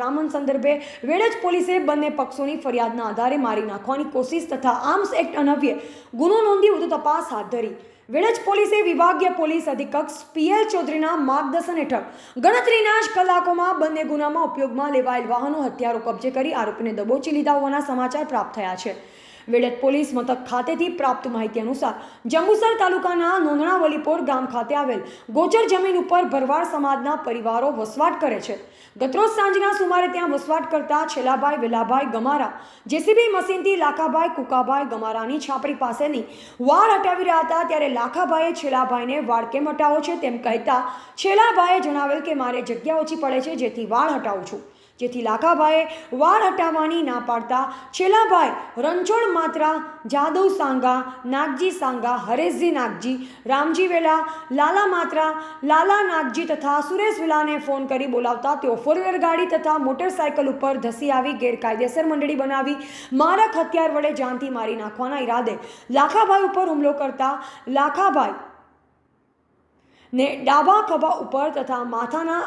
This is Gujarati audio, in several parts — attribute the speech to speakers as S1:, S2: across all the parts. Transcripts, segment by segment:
S1: અથડામણ સંદર્ભે વેડજ પોલીસે બંને પક્ષોની ફરિયાદના આધારે મારી નાખવાની કોશિશ તથા આર્મ્સ એક્ટ અન્વયે ગુનો નોંધી વધુ તપાસ હાથ ધરી। વેડજ પોલીસે વિભાગીય પોલીસ અધિક્ષક PL ચૌધરીના માર્ગદર્શન હેઠળ ગણતરીના જ કલાકોમાં બંને ગુનામાં ઉપયોગમાં લેવાયેલ વાહનો હથિયારો કબજે કરી આરોપીને દબોચી લીધા હોવાના સમાચાર પ્રાપ્ત થયા છે। વેડજ પોલીસ મથક ખાતેથી પ્રાપ્ત માહિતી અનુસાર જંબુસર તાલુકાના નોંધણાવલીપોર ગામ ખાતે આવેલ ગોચર જમીન ઉપર ભરવાડ સમાજના પરિવારો વસવાટ કરે છે। ગતરોજ સાંજના સુમારે ત્યાં વસવાટ કરતા છેલાભાઈ વેલાભાઈ ગમારા જેસીબી મશીનથી લાખાભાઈ કુકાભાઈ ગમારાની છાપરી પાસેની વાડ હટાવી રહ્યા હતા ત્યારે લાખાભાઈએ છેલાભાઈને વાડ કેમ હટાવો છે તેમ કહેતા છેલાભાઈએ જણાવેલ કે મારે જગ્યા ઓછી પડે છે જેથી વાડ હટાવું છું, જેથી લાખાભાઈએ વાડ હટાવવાની ના પાડતા છેલાભાઈ રણછોડ માત્રા, જાદવ સાંગા, નાગજી સાંગા, હરેશજી નાગજી, રામજી વેલા, લાલા માત્રા, લાલા નાગજી તથા સુરેશ વેલાને ફોન કરી બોલાવતા તેઓ ફોર વ્હીલર ગાડી તથા મોટરસાયકલ ઉપર ધસી આવી ગેરકાયદેસર મંડળી બનાવી મારક હથિયાર વડે જાનથી મારી નાખવાના ઈરાદે લાખાભાઈ ઉપર હુમલો કરતા લાખાભાઈ ને ડાબા ખભા ઉપર તથા માથાના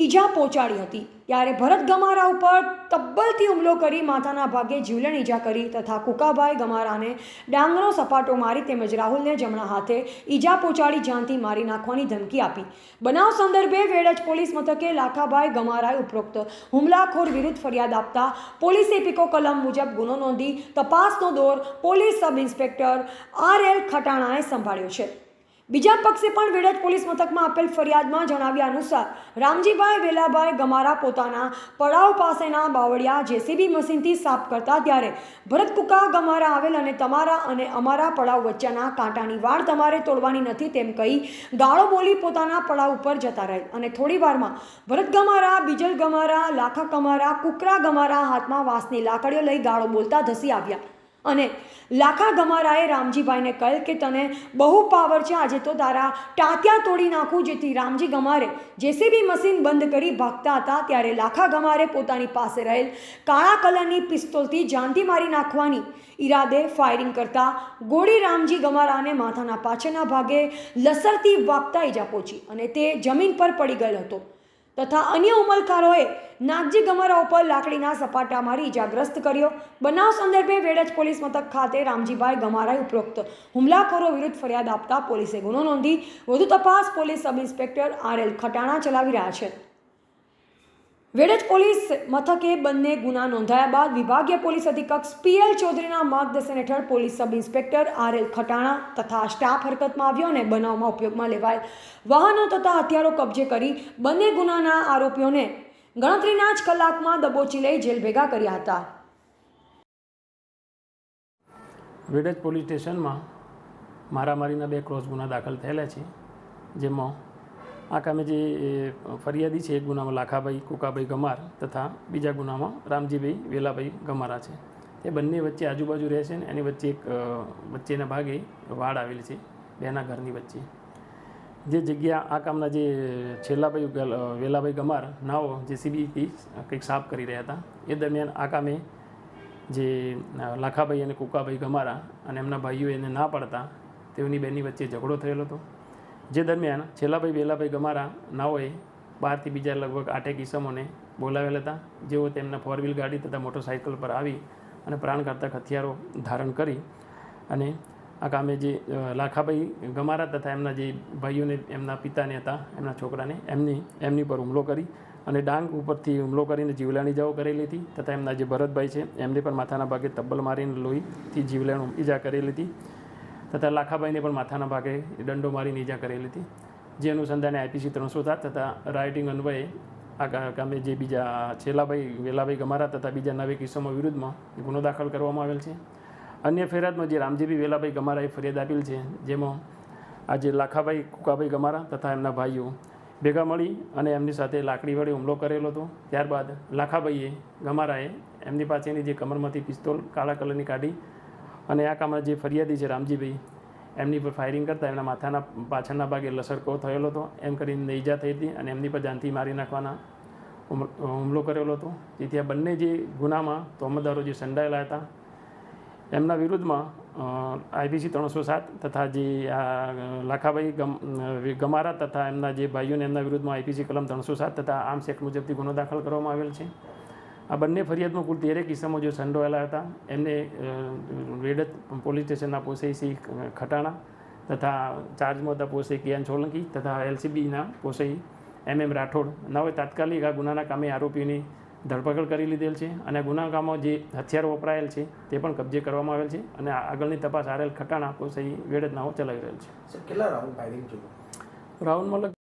S1: ઈજા પહોંચાડી હતી ત્યારે ભરત ગમારા ઉપર તબ્બલથી હુમલો કરી માથાના ભાગે જીવલેણ ઈજા કરી તથા કુકાભાઈ ગમારાને ડાંગનો સપાટો મારી તેમજ રાહુલને જમણા હાથે ઈજા પહોંચાડી જાનથી મારી નાખવાની ધમકી આપી। બનાવ સંદર્ભે વેડજ પોલીસ મથકે લાખાભાઈ ગમારાએ ઉપરોક્ત હુમલાખોર વિરુદ્ધ ફરિયાદ આપતા પોલીસે પીકો કલમ મુજબ ગુનો નોંધી તપાસનો દોર પોલીસ સબ ઇન્સ્પેક્ટર RL ખટાણાએ સંભાળ્યો છે। બીજા પક્ષે પણ વેડજ પોલીસ મથકમાં આપેલ ફરિયાદમાં જણાવ્યા અનુસાર રામજીભાઈ વેલાભાઈ ગમારા પોતાના પડાવ પાસેના બાવળિયા જેસીબી મશીનથી સાફ કરતા ત્યારે ભરત કુકા ગમારા આવેલ અને તમારા અને અમારા પડાવ વચ્ચેના કાંટાની વાડ તમારે તોડવાની નથી તેમ કહી ગાળો બોલી પોતાના પડાવ ઉપર જતા રહે અને થોડી વારમાં ભરત ગમારા, બીજલ ગમારા, લાખા ગમારા, કુકરા ગમારા હાથમાં વાંસની લાકડીઓ લઈ ગાળો બોલતા ધસી આવ્યા અને લાખા ગમારાએ રામજીભાઈને કહે કે તને બહુ પાવર છે, આજે તો તારા ટાંટિયા તોડી નાખું, જેથી રામજી ગમારે જેસીબી મશીન બંધ કરી ભાગતા હતા ત્યારે લાખા ગમારે પોતાની પાસે રહેલ કાળા કલરની પિસ્તોલથી જાનથી મારી નાખવાની ઈરાદે ફાયરિંગ કરતા ગોળી રામજી ગમારાને માથાના પાછળના ભાગે લસરથી વાગતા ઈજા પહોંચી અને તે જમીન પર પડી ગયેલ હતો તથા અન્ય હુમલકારોએ નાગજી ગમારા ઉપર લાકડીના સપાટા મારી ઇજાગ્રસ્ત કર્યો। બનાવ સંદર્ભે વેડજ પોલીસ મથક ખાતે રામજીભાઈ ગમારાએ ઉપરોક્ત હુમલાખોરો વિરુદ્ધ ફરિયાદ આપતા પોલીસે ગુનો નોંધી વધુ તપાસ police sub inspector RL Khatana ચલાવી રહ્યા છે। વેડજ પોલીસ મથકે બંને ગુના નોંધાયા બાદ વિભાગીય પોલીસ અધિક્ષક PL ચૌધરીના માર્ગદર્શન હેઠળ police sub inspector RL Khatana તથા સ્ટાફ હરકતમાં આવ્યો અને બનાવમાં ઉપયોગમાં લેવાયેલ વાહનો તથા હથિયારો કબજે કરી બંને ગુનાના આરોપીઓને ગણતરીના જ કલાકમાં દબોચી લઈ જેલ ભેગા કર્યા હતા।
S2: વેડજ પોલીસ સ્ટેશનમાં મારામારીના 2 ક્રોસ ગુના દાખલ થયેલા છે, જેમાં આ કામે જે ફરિયાદી છે એક ગુનામાં લાખાભાઈ કુકાભાઈ ગમાર તથા બીજા ગુનામાં રામજીભાઈ વેલાભાઈ ગમારા છે। એ બંને વચ્ચે આજુબાજુ રહે છે ને એની વચ્ચે એક વચ્ચેના ભાગે વાડ આવેલી છે બેના ઘરની વચ્ચે। જે જગ્યા આ કામના જે છેલ્લાભાઈ વેલાભાઈ ગમાર નાઓ જેસીબીથી કંઈક સાફ કરી રહ્યા હતા એ દરમિયાન આ કામે જે લાખાભાઈ અને કુકાભાઈ ગમારા અને એમના ભાઈઓ એને ના પાડતા તેઓની બેની વચ્ચે ઝઘડો થયેલો હતો। જે દરમિયાન છેલ્લાભાઈ વેલાભાઈ ગમારા નાઓએ બહારથી બીજા લગભગ 8 ઇસમોને બોલાવેલા હતા, જેઓ તેમના 4 વ્હીલ ગાડી તથા મોટરસાઇકલ પર આવી અને પ્રાણઘાતક હથિયારો ધારણ કરી અને આ કામે જે લાખાભાઈ ગમારા તથા એમના જે ભાઈઓને એમના પિતાને હતા એમના છોકરાને એમની પર હુમલો કરી અને ડાંગ ઉપરથી હુમલો કરીને જીવલેણ ઈજાઓ કરેલી હતી તથા એમના જે ભરતભાઈ છે એમને પણ માથાના ભાગે તબ્બલ મારીને લોહીથી જીવલેણ ઈજા કરેલી હતી તથા લાખાભાઈને પણ માથાના ભાગે દંડો મારીને ઈજા કરેલી હતી। જે અનુસંધાને IPC 307 તથા રાઇટિંગ અન્વયે આ કામે જે બીજા છેલ્લાભાઈ વેલાભાઈ ગમારા તથા બીજા 9 કિસ્સામાં વિરુદ્ધમાં ગુનો દાખલ કરવામાં આવેલ છે। અન્ય ફરિયાદમાં જે રામજીભાઈ વેલાભાઈ ગમારાએ ફરિયાદ આપેલ છે, જેમાં આજે લાખાભાઈ કુકાભાઈ ગમારા તથા એમના ભાઈઓ ભેગા મળી અને એમની સાથે લાકડી વડે હુમલો કરેલો હતો। ત્યારબાદ લાખાભાઈએ ગમારાએ એમની પાસેની જે કમરમાંથી પિસ્તોલ કાળા કલરની કાઢી અને આ કામના જે ફરિયાદી છે રામજીભાઈ એમની પર ફાયરિંગ કરતાં એમના માથાના પાછળના ભાગે લસરકો થયેલો હતો, એમ કરીને ઈજા થઈ હતી અને એમની પર જાનથી મારી નાખવાના હુમલો કરેલો હતો। જેથી આ બંને જે ગુનામાં તોહમતદારો જે સંડાયેલા હતા એમના વિરુદ્ધમાં IPC 307 તથા જે આ લાખાભાઈ ગમારા તથા એમના જે ભાઈઓને એમના વિરુદ્ધમાં IPC કલમ 307 તથા આર્મ્સ એક્ટ મુજબથી ગુનો દાખલ કરવામાં આવેલ છે। આ બંને ફરિયાદમાં કુલ 13 કિસ્સામાં જો સંડોવાયેલા હતા એમને વેડજ પોલીસ સ્ટેશનના પોસઈ સી ખટાણા તથા ચાર્જમાં હતા પોસઈ કિયાન સોલંકી તથા LCBના પોસઈ MM રાઠોડ નાઓએ તાત્કાલિક આ ગુનાના કામે આરોપીની ધરપકડ કરી લીધેલ છે અને આ ગુનાકામમાં જે હથિયારો વપરાયેલ છે તે પણ કબજે કરવામાં આવેલ છે અને આગળની તપાસ RL ખટાણા પોસઈ વેડજ નાઓ ચલાવી રહેલ છે.
S3: કેટલા રાઉન્ડ ફાયરિંગ થયું?
S2: રાઉન્ડમાં